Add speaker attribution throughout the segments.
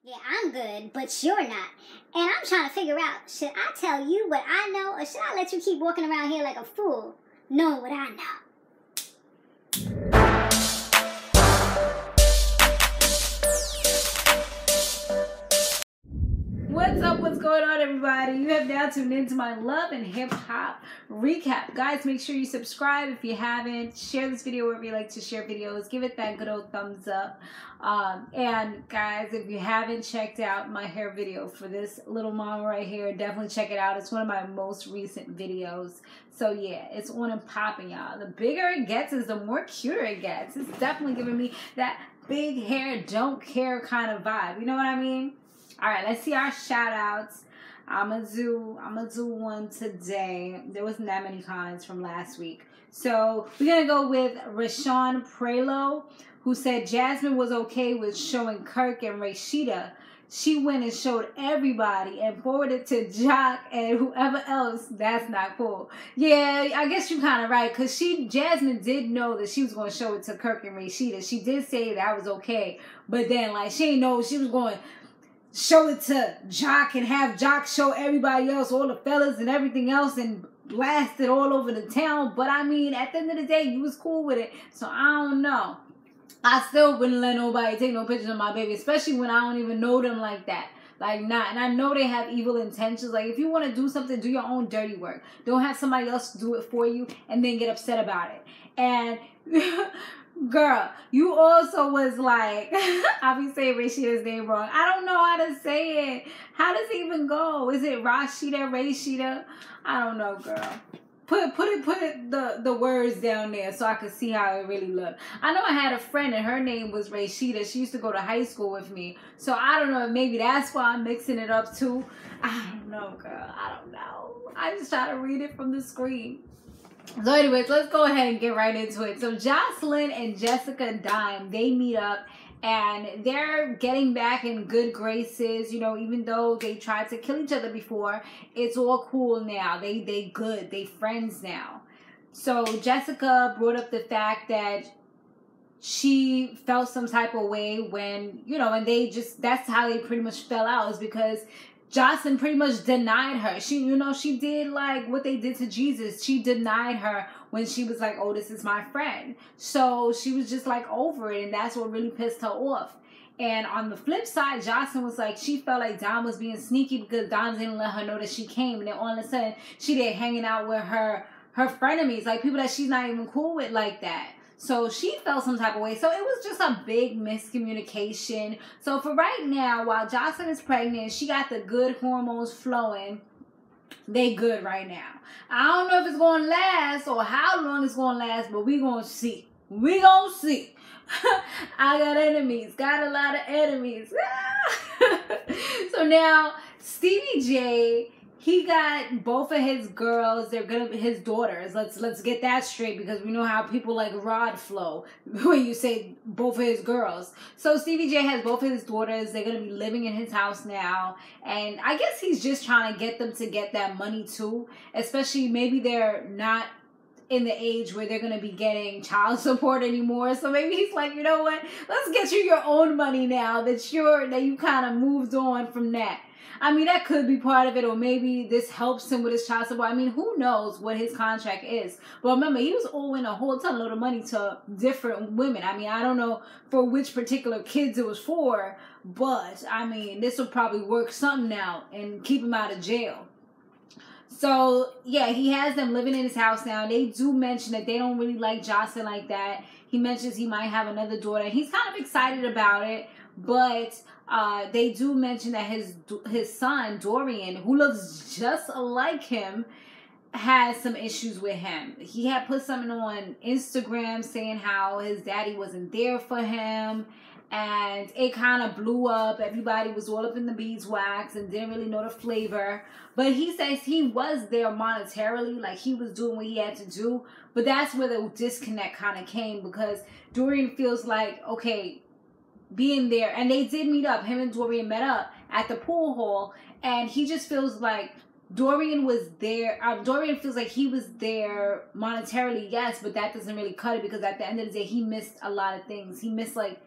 Speaker 1: Yeah, I'm good, but you're not. And I'm trying to figure out, should I tell you what I know, or should I let you keep walking around here like a fool, knowing what I know?
Speaker 2: What's up? What's going on, everybody? You have now tuned into my love and hip hop recap. Guys, make sure you subscribe if you haven't. Share this video wherever you like to share videos. Give it that good old thumbs up. And guys, if you haven't checked out my hair video for this little mama right here, definitely check it out. It's one of my most recent videos. So yeah, it's on and popping, y'all. The bigger it gets is the more cuter it gets. It's definitely giving me that big hair, don't care kind of vibe. You know what I mean? All right, let's see our shout outs. I'm gonna do one today. There wasn't that many comments from last week. So we're gonna go with Rashawn Prelo, who said Jasmine was okay with showing Kirk and Rashida. She went and showed everybody and forwarded to Jock and whoever else. That's not cool. Yeah, I guess you're kind of right, because Jasmine did know that she was going to show it to Kirk and Rashida. She did say that was okay, but then like she didn't know she was going to show it to Jock and have Jock show everybody else, all the fellas and everything else, and blast it all over the town. But I mean, at the end of the day, you was cool with it. So I don't know. I still wouldn't let nobody take no pictures of my baby, especially when I don't even know them like that. Like, not. And I know they have evil intentions. Like, if you want to do something, do your own dirty work. Don't have somebody else do it for you and then get upset about it. And girl, you also was like, I'll be saying Rashida's name wrong. I don't know how to say it. How does it even go? Is it Rashida? I don't know, girl. Put the words down there so I could see how it really looked. I know I had a friend and her name was Rashida. She used to go to high school with me. So I don't know, maybe that's why I'm mixing it up too. I don't know, girl. I don't know. I just try to read it from the screen. So anyways, let's go ahead and get right into it. So Joseline and Jessica Dime, they meet up and they're getting back in good graces. You know, even though they tried to kill each other before, it's all cool now. They good. They friends now. So Jessica brought up the fact that she felt some type of way when, you know, and that's how they pretty much fell out, is because Joseline pretty much denied her. She did like what they did to Jesus. She denied her when she was like, oh, this is my friend. So she was just like over it, and that's what really pissed her off. And on the flip side, Joseline was like, she felt like Dom was being sneaky because Dom didn't let her know that she came. And then all of a sudden, she did hanging out with her frenemies, like people that she's not even cool with like that. So she felt some type of way. So it was just a big miscommunication. So for right now, while Joseline is pregnant, she got the good hormones flowing. They good right now. I don't know if it's going to last or how long it's going to last, but we going to see. We going to see. I got enemies. Got a lot of enemies. So now, Stevie J, he got both of his girls. They're gonna be his daughters. Let's get that straight, because we know how people like Rod flow when you say both of his girls. So Stevie J has both of his daughters. They're gonna be living in his house now, and I guess he's just trying to get them to get that money too. Especially maybe they're not in the age where they're going to be getting child support anymore. So maybe he's like, you know what? Let's get you your own money now that you kind of moved on from that. I mean, that could be part of it, or maybe this helps him with his child support. I mean, who knows what his contract is. But remember, he was owing a whole ton of money to different women. I mean, I don't know for which particular kids it was for, but I mean, this will probably work something out and keep him out of jail. So, yeah, he has them living in his house now. They do mention that they don't really like Joseline like that. He mentions he might have another daughter. He's kind of excited about it, but they do mention that his son, Dorrian, who looks just like him, has some issues with him. He had put something on Instagram saying how his daddy wasn't there for him, and it kind of blew up. Everybody was all up in the beeswax and didn't really know the flavor. But he says he was there monetarily, like he was doing what he had to do. But that's where the disconnect kind of came, because Dorrian feels like, okay, being there, and they did meet up. Him and Dorrian met up at the pool hall, and he just feels like Dorrian was there. Dorrian feels like he was there monetarily, yes, but that doesn't really cut it, because at the end of the day, he missed a lot of things. He missed like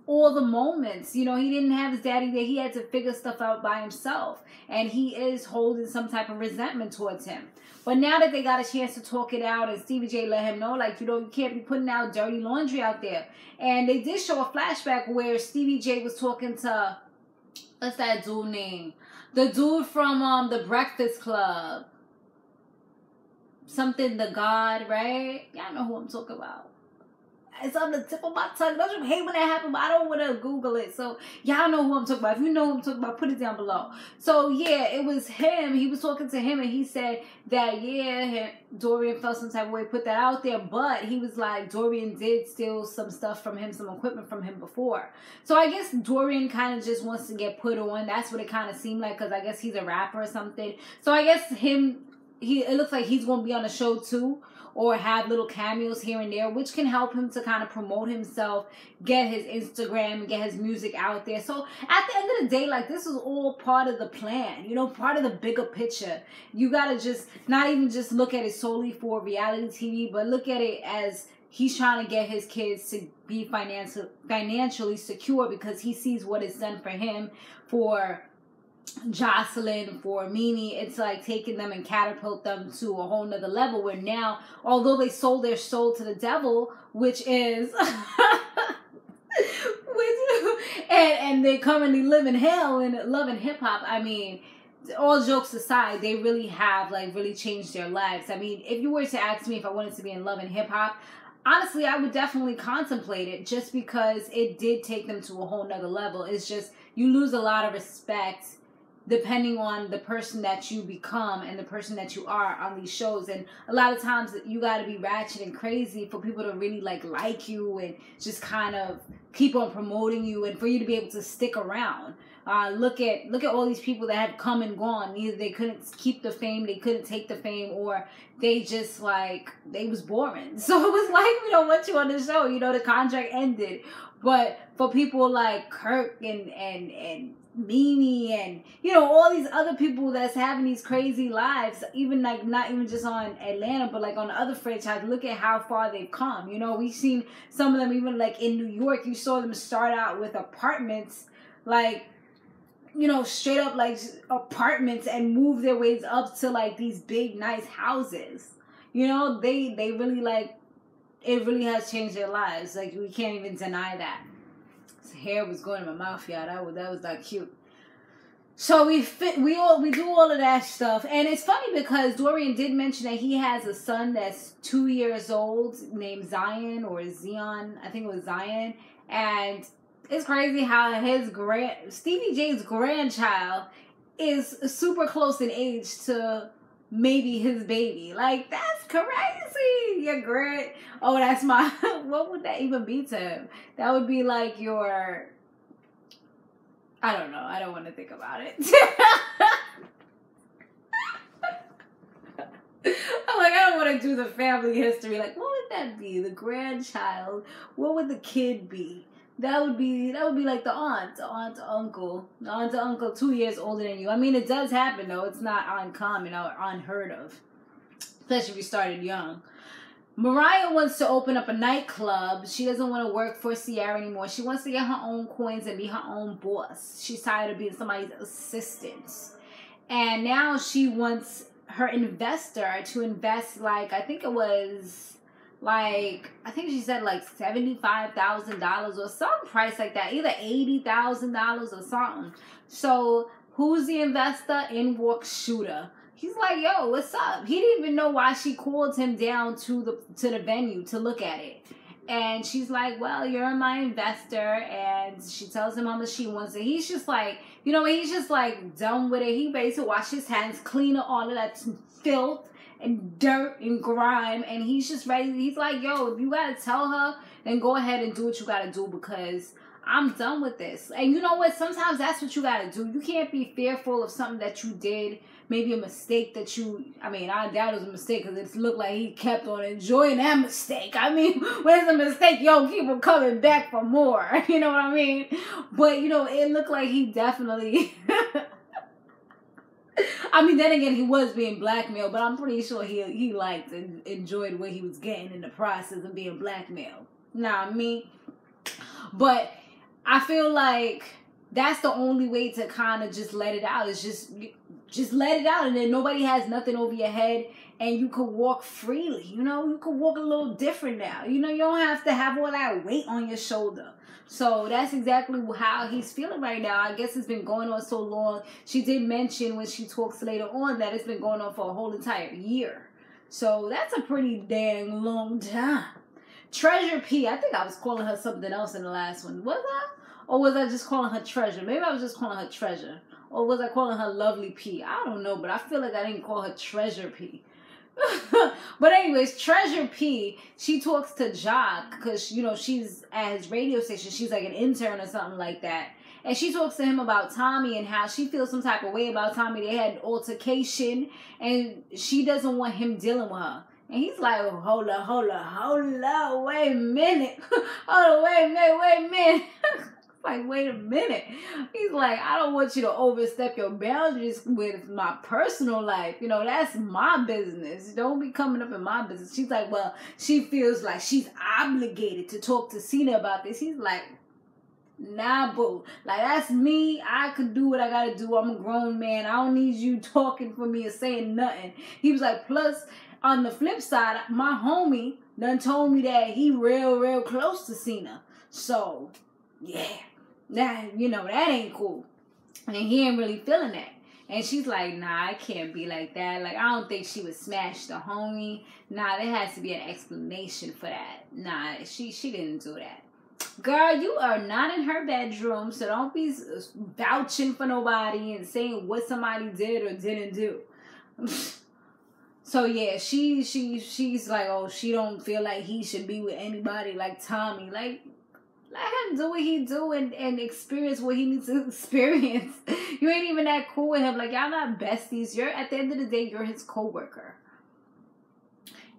Speaker 2: all the moments. You know, he didn't have his daddy there. He had to figure stuff out by himself. And he is holding some type of resentment towards him. But now that they got a chance to talk it out, and Stevie J let him know, like, you know, you can't be putting out dirty laundry out there. And they did show a flashback where Stevie J was talking to, what's that dude name? The dude from the Breakfast Club. Something the God, right? Y'all know who I'm talking about. It's on the tip of my tongue. Don't you hate when that happens? But I don't want to Google it. So y'all know who I'm talking about. If you know who I'm talking about, put it down below. So yeah, it was him. He was talking to him and he said that, yeah, Dorrian felt some type of way, put that out there. But he was like, Dorrian did steal some stuff from him, some equipment from him before. So I guess Dorrian kind of just wants to get put on. That's what it kind of seemed like, because I guess he's a rapper or something. So I guess it looks like he's going to be on the show too, or have little cameos here and there, which can help him to kind of promote himself, get his Instagram, get his music out there. So at the end of the day, like, this is all part of the plan, you know, part of the bigger picture. You got to just not even just look at it solely for reality TV, but look at it as he's trying to get his kids to be financially secure, because he sees what it's done for him, for Joselyn, for Mimi. It's like taking them and catapult them to a whole nother level, where now, although they sold their soul to the devil, which is and they currently live in hell and love and hip-hop. I mean, all jokes aside, they really have like really changed their lives. I mean, if you were to ask me if I wanted to be in love and hip-hop, honestly, I would definitely contemplate it, just because it did take them to a whole nother level. It's just, you lose a lot of respect depending on the person that you become and the person that you are on these shows. And a lot of times you got to be ratchet and crazy for people to really like you and just kind of keep on promoting you, and for you to be able to stick around. Look at all these people that have come and gone. Either they couldn't keep the fame, they couldn't take the fame, or they just they was boring. So it was like, we don't want you on the show. You know, the contract ended. But for people like Kirk and Mimi and, you know, all these other people that's having these crazy lives, even like not even just on Atlanta, but like on the other franchise, look at how far they've come. You know, we've seen some of them even like in New York. You saw them start out with apartments, like, you know, straight up like apartments, and move their ways up to like these big nice houses. You know, they really it really has changed their lives. Like, we can't even deny that. His hair was going in my mouth, y'all. That was not cute. So we do all of that stuff. And it's funny because Dorrian did mention that he has a son that's 2 years old named Zion, or Zion. I think it was Zion. And it's crazy how Stevie J's grandchild is super close in age to maybe his baby. Like, that's crazy. Your that's my, what would that even be to him? That would be like your, I don't know. I don't want to think about it. I'm like, I don't want to do the family history. Like, what would that be? The grandchild. What would the kid be? That would be like the aunt to uncle. The aunt to uncle 2 years older than you. I mean, it does happen, though. It's not uncommon or unheard of. Especially if you started young. Mariah wants to open up a nightclub. She doesn't want to work for Ciara anymore. She wants to get her own coins and be her own boss. She's tired of being somebody's assistant. And now she wants her investor to invest, like, I think she said like $75,000 or some price like that, either $80,000 or something. So who's the investor? In walks Shooter. He's like, yo, what's up? He didn't even know why she called him down to the venue to look at it. And she's like, well, you're my investor. And she tells him how much she wants it. He's just like, you know, he's just like done with it. He ready to wash his hands, clean all of that filth and dirt and grime. And he's just ready. He's like, yo, if you got to tell her, then go ahead and do what you got to do, because I'm done with this. And you know what? Sometimes that's what you got to do. You can't be fearful of something that you did. Maybe a mistake that I doubt it was a mistake, because it looked like he kept on enjoying that mistake. I mean, when it's a mistake, yo, keep on coming back for more. You know what I mean? But, you know, it looked like he definitely... I mean, then again, he was being blackmailed, but I'm pretty sure he liked and enjoyed what he was getting in the process of being blackmailed. Nah, I mean... But I feel like that's the only way to kind of just let it out. Is just let it out, and then nobody has nothing over your head, and you could walk freely. You know, you could walk a little different now. You know, you don't have to have all that weight on your shoulder. So that's exactly how he's feeling right now. I guess it's been going on so long. She did mention when she talks later on that it's been going on for a whole entire year. So that's a pretty dang long time. Treasure P. I think I was calling her something else in the last one. Was I? Or was I just calling her Treasure? Maybe I was just calling her Treasure. Or was I calling her Lovely P? I don't know, but I feel like I didn't call her Treasure P. But anyways, Treasure P, she talks to Jock because, you know, she's at his radio station. She's like an intern or something like that. And she talks to him about Tommy and how she feels some type of way about Tommy. They had an altercation and she doesn't want him dealing with her. And he's like, oh, hold up, wait a minute. Wait a minute. Like, wait a minute. He's like, I don't want you to overstep your boundaries with my personal life. You know, that's my business. Don't be coming up in my business. She's like, well, she feels like she's obligated to talk to Cena about this. He's like, nah, boo. Like, that's me. I could do what I gotta do. I'm a grown man. I don't need you talking for me or saying nothing. He was like, plus, on the flip side, my homie done told me that he real close to Cena. So, yeah. That, you know, that ain't cool. And he ain't really feeling that. And she's like, nah, I can't be like that. Like, I don't think she would smash the homie. Nah, there has to be an explanation for that. Nah, she didn't do that. Girl, you are not in her bedroom, so don't be vouching for nobody and saying what somebody did or didn't do. So yeah, she's like, oh, she don't feel like he should be with anybody like Tommy. Like, let him do what he do and experience what he needs to experience. You ain't even that cool with him. Like, y'all not besties. You're, at the end of the day, you're his co-worker.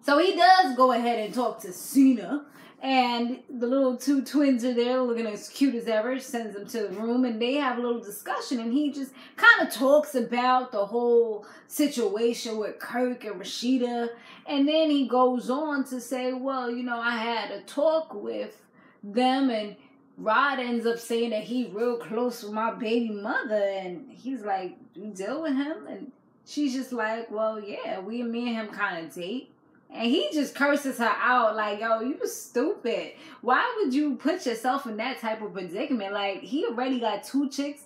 Speaker 2: So he does go ahead and talk to Cena. And the little two twins are there looking as cute as ever. Sends them to the room and they have a little discussion. And he just kind of talks about the whole situation with Kirk and Rashida. And then he goes on to say, well, you know, I had a talk with them and Rod ends up saying that he real close with my baby mother. And he's like, you deal with him? And she's just like, well, yeah, me and him kind of date. And he just curses her out like, yo, you stupid. Why would you put yourself in that type of predicament? Like, he already got 2 chicks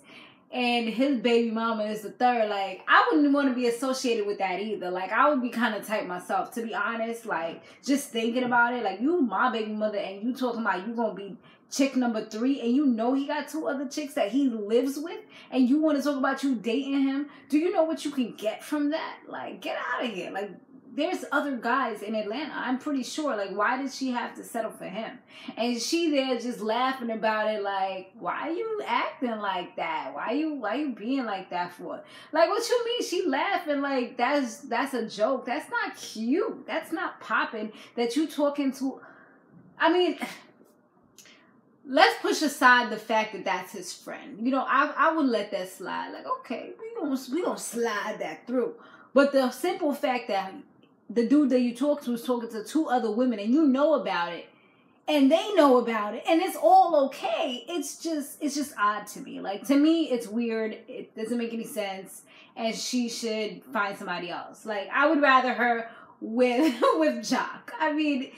Speaker 2: and his baby mama is the 3rd. Like, I wouldn't want to be associated with that either. Like, I would be kind of tight myself, to be honest. Like, just thinking about it. Like, you my baby mother and you talking about you going to be chick number 3 and you know he got 2 other chicks that he lives with and you want to talk about you dating him. Do you know what you can get from that? Like, get out of here. Like, there's other guys in Atlanta, I'm pretty sure. Like, why did she have to settle for him? And she there just laughing about it like, why are you acting like that? Why you being like that for? Like, what you mean? She laughing like that's a joke. That's not cute. That's not popping that you talking to. I mean, let's push aside the fact that that's his friend. You know, I would let that slide. Like, okay, we gonna slide that through. But the simple fact that the dude that you talk to is talking to 2 other women and you know about it and they know about it and it's all okay. It's just odd to me. Like, to me, it's weird. It doesn't make any sense and she should find somebody else. Like, I would rather her with Jock. I mean,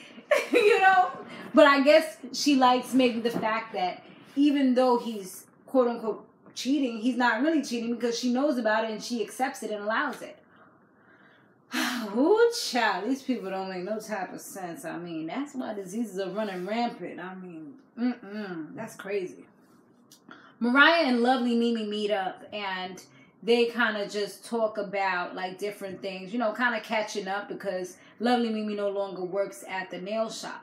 Speaker 2: you know, but I guess she likes maybe the fact that even though he's quote unquote cheating, he's not really cheating because she knows about it and she accepts it and allows it. Ooh, child, these people don't make no type of sense. I mean, that's why diseases are running rampant. I mean, that's crazy. Mariah and Lovely Mimi meet up and they kind of just talk about like different things, you know, kind of catching up because Lovely Mimi no longer works at the nail shop.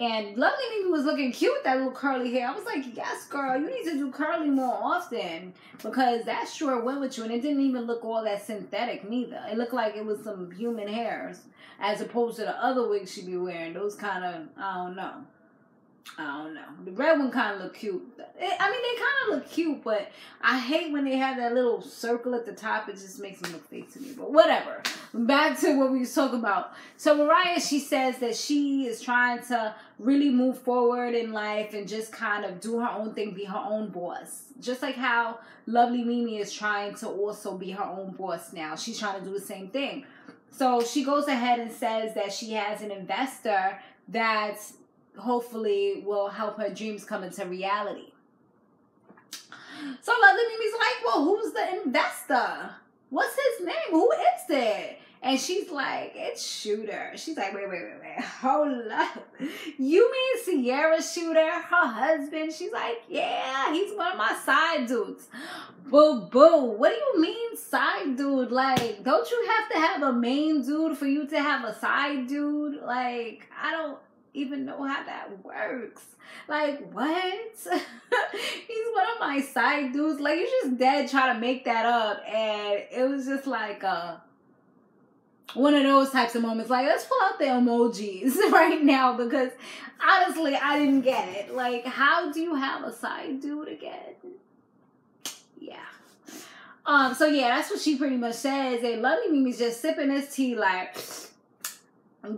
Speaker 2: And Lovely Mimi was looking cute with that little curly hair. I was like, yes, girl, you need to do curly more often because that sure went with you. And it didn't even look all that synthetic neither. It looked like it was some human hairs as opposed to the other wigs she be wearing. Those kind of, I don't know. I don't know. The red one kind of look cute. They kind of look cute, but I hate when they have that little circle at the top. It just makes them look fake to me. But whatever. Back to what we was talking about. So Mariah, she says that she is trying to really move forward in life and just kind of do her own thing, be her own boss. Just like how Lovely Mimi is trying to also be her own boss now. She's trying to do the same thing. So she goes ahead and says that she has an investor that's hopefully will help her dreams come into reality. So Lovely Mimi's like, well, who's the investor? What's his name? Who is it? And she's like, it's Shooter. She's like, wait. Hold up. You mean Sierra Shooter, her husband? She's like, yeah, he's one of my side dudes. Boo. What do you mean side dude? Like, don't you have to have a main dude for you to have a side dude? Like, I don't even know how that works. Like, what? He's one of my side dudes. Like, you just dead try to make that up. And it was just like one of those types of moments. Like, let's pull out the emojis right now, because honestly, I didn't get it. Like, how do you have a side dude again? Yeah. So yeah, that's what she pretty much says. And Lovely Mimi's just sipping this tea like,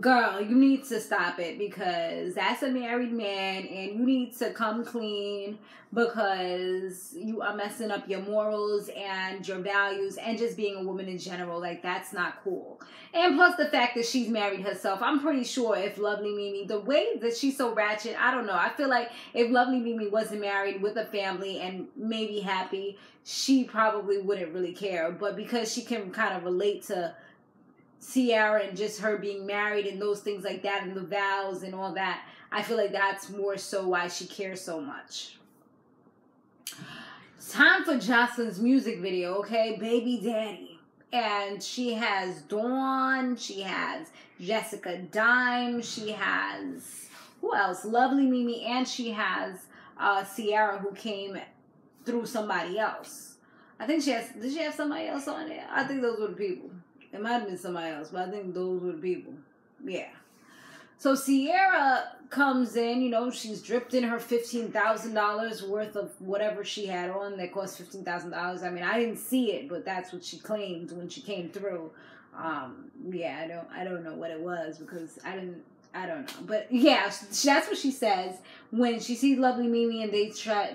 Speaker 2: girl, you need to stop it, because that's a married man and you need to come clean, because you are messing up your morals and your values and just being a woman in general. Like, that's not cool. And plus the fact that she's married herself, I'm pretty sure if Lovely Mimi, the way that she's so ratchet, I don't know. I feel like if Lovely Mimi wasn't married with a family and maybe happy, she probably wouldn't really care. But because she can kind of relate to Sierra and just her being married and those things like that and the vows and all that, I feel like that's more so why she cares so much. It's time for Jocelyn's music video, okay? Baby Daddy. And she has Dawn, she has Jessica Dime, she has, who else? Lovely Mimi, and she has Sierra, who came through somebody else. I think she has, did she have somebody else on there? I think those were the people. It might have been somebody else, but I think those were the people. Yeah. So Sierra comes in, you know, she's dripped in her $15,000 worth of whatever she had on that cost $15,000. I mean, I didn't see it, but that's what she claimed when she came through. Yeah, I don't know what it was, because I don't know. But yeah, that's what she says when she sees Lovely Mimi and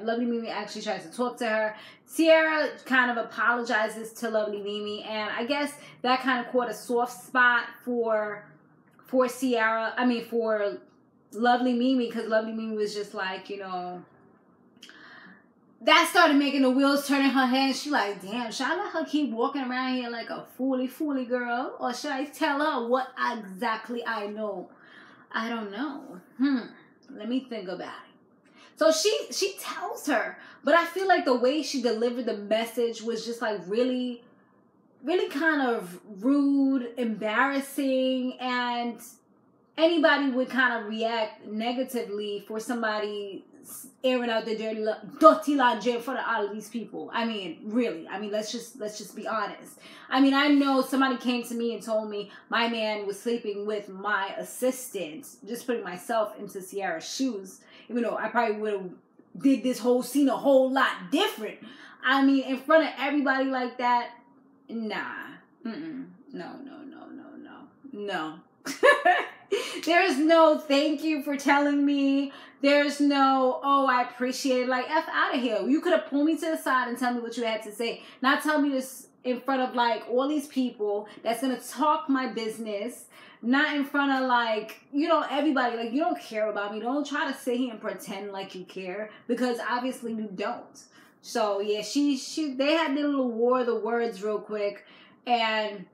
Speaker 2: Lovely Mimi actually tries to talk to her. Sierra kind of apologizes to Lovely Mimi, and I guess that kind of caught a soft spot for Sierra, I mean for Lovely Mimi, because Lovely Mimi was just like, you know, that started making the wheels turn in her head, and she like, damn, should I let her keep walking around here like a fooly girl, or should I tell her what exactly I know? I don't know. Let me think about it. So she tells her, but I feel like the way she delivered the message was just like really kind of rude, embarrassing, and anybody would kind of react negatively for somebody airing out their dirty laundry in front of all of these people. I mean, really. I mean, let's just be honest. I mean, I know somebody came to me and told me my man was sleeping with my assistant, just putting myself into Sierra's shoes, even though I probably would have did this whole scene a whole lot different. I mean, in front of everybody like that, nah. No. There's no thank you for telling me. There's no, oh, I appreciate it. Like, F out of here. You could have pulled me to the side and tell me what you had to say. Not tell me this in front of, like, all these people that's going to talk my business. Not in front of, like, you know, everybody. Like, you don't care about me. Don't try to sit here and pretend like you care, because obviously you don't. So, yeah, they had their little war of the words real quick. And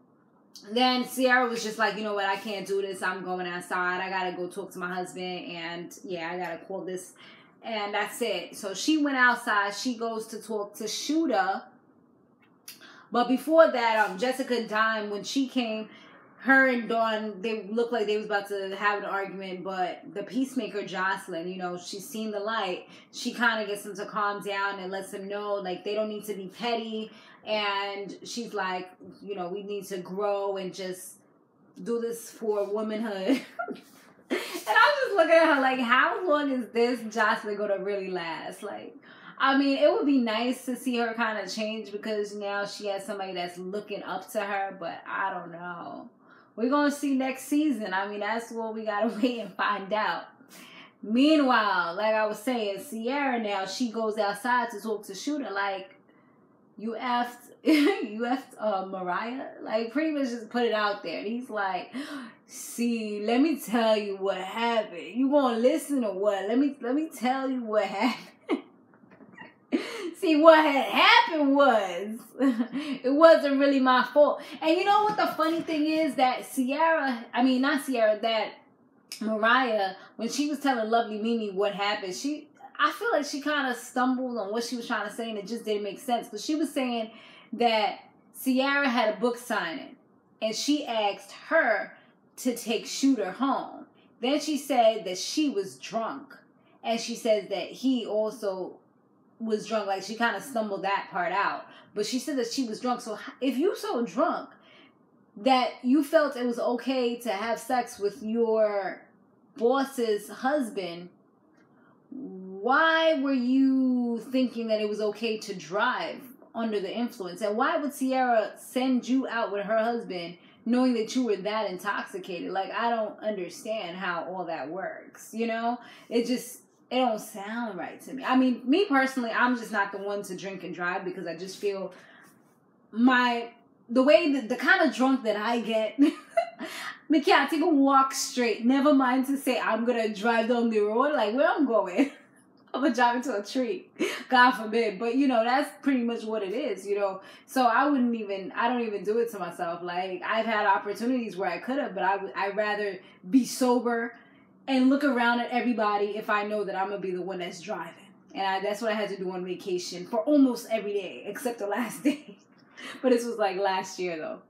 Speaker 2: then Sierra was just like, you know what, I can't do this. I'm going outside. I got to go talk to my husband. And, yeah, I got to call this. And that's it. So she went outside. She goes to talk to Shooter. But before that, Jessica Dime, when she came, her and Dawn, they looked like they was about to have an argument. But the peacemaker, Joselyn, you know, she's seen the light. She kind of gets them to calm down and lets them know, like, they don't need to be petty. And she's like, you know, we need to grow and just do this for womanhood. And I'm was looking at her like, how long is this Jocelyn gonna really last? Like, I mean, it would be nice to see her kind of change because now she has somebody that's looking up to her, but I don't know. We're going to see next season. I mean, that's what we got to wait and find out. Meanwhile, like I was saying, Sierra now, she goes outside to talk to Shooter like, you effed Mariah? Like, pretty much just put it out there. And he's like, see, let me tell you what happened. You gonna listen or what? Let me tell you what happened. See, what had happened was, it wasn't really my fault. And you know what the funny thing is? That that Mariah, when she was telling Lovely Mimi what happened, I feel like she kind of stumbled on what she was trying to say and it just didn't make sense. But she was saying that Sierra had a book signing and she asked her to take Shooter home. Then she said that she was drunk. And she says that he also was drunk. Like, she kind of stumbled that part out. But she said that she was drunk. So if you so drunk that you felt it was okay to have sex with your boss's husband, why were you thinking that it was okay to drive under the influence? And why would Sierra send you out with her husband knowing that you were that intoxicated? Like, I don't understand how all that works, you know? It don't sound right to me. I mean, me personally, I'm just not the one to drink and drive because I just feel the kind of drunk that I get, me can't even walk straight. Never mind to say I'm going to drive down the road. Like, where I'm going, I'm going to drive into a tree. God forbid. But, you know, that's pretty much what it is, you know. So I don't even do it to myself. Like, I've had opportunities where I could have, but I'd rather be sober and look around at everybody if I know that I'm going to be the one that's driving. And that's what I had to do on vacation for almost every day, except the last day. But this was like last year, though.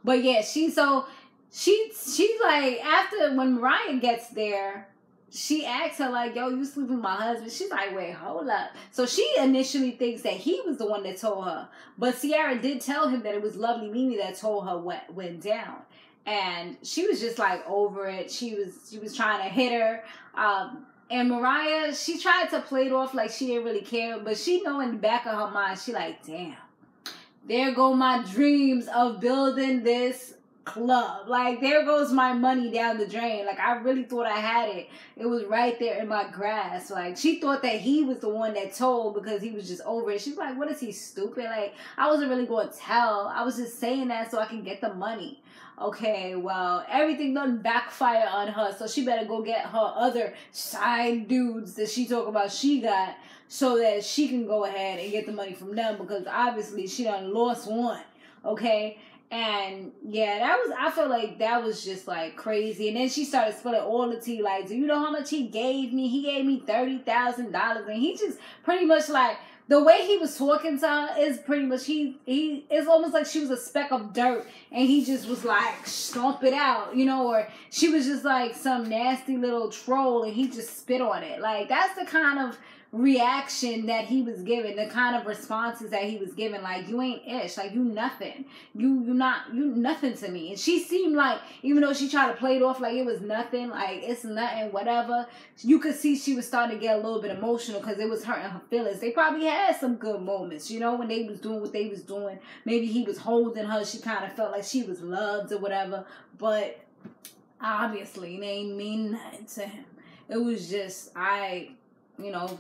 Speaker 2: But yeah, she's like, after, when Mariah gets there, she asks her like, yo, you sleeping with my husband? She's like, wait, hold up. So she initially thinks that he was the one that told her. But Sierra did tell him that it was Lovely Mimi that told her what went down. And she was just like over it. She was trying to hit her. And Mariah, she tried to play it off like she didn't really care. But she know in the back of her mind, she like, damn, there go my dreams of building this club. Like, there goes my money down the drain. Like, I really thought I had it. It was right there in my grasp. Like, she thought that he was the one that told because he was just over it. She's like, what is he, stupid? Like, I wasn't really going to tell. I was just saying that so I can get the money. Okay, well, everything done backfire on her, so she better go get her other side dudes that she talk about she got so that she can go ahead and get the money from them because obviously she done lost one, okay? And yeah, I feel like that was just like crazy. And then she started spilling all the tea, like, do you know how much he gave me? He gave me $30,000, and he just pretty much like, the way he was talking to her is pretty much, it's almost like she was a speck of dirt and he just was like, stomp it out, you know, or she was just like some nasty little troll and he just spit on it. Like, that's the kind of reaction that he was giving, the kind of responses that he was giving. Like, you ain't ish, like, you nothing, you nothing to me. And she seemed like, even though she tried to play it off like it was nothing, like it's nothing, whatever, you could see she was starting to get a little bit emotional because it was hurting her feelings. They probably had some good moments, you know, when they was doing what they was doing. Maybe he was holding her, she kind of felt like she was loved or whatever, but obviously they ain't mean nothing to him. It was just, you know,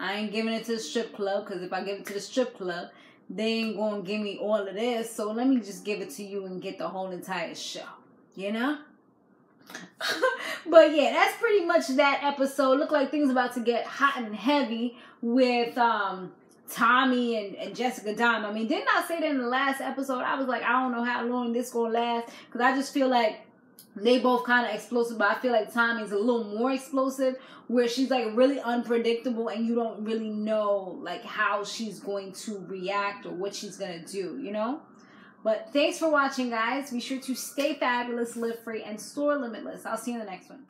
Speaker 2: I ain't giving it to the strip club because if I give it to the strip club, they ain't going to give me all of this. So let me just give it to you and get the whole entire show, you know? But yeah, that's pretty much that episode. Look like things about to get hot and heavy with Tommy and Jessica Dime. I mean, didn't I say that in the last episode? I was like, I don't know how long this going to last because I just feel like they both kind of explosive, but I feel like Tommy's a little more explosive where she's like really unpredictable and you don't really know like how she's going to react or what she's going to do, you know? But thanks for watching, guys. Be sure to stay fabulous, live free, and soar limitless. I'll see you in the next one.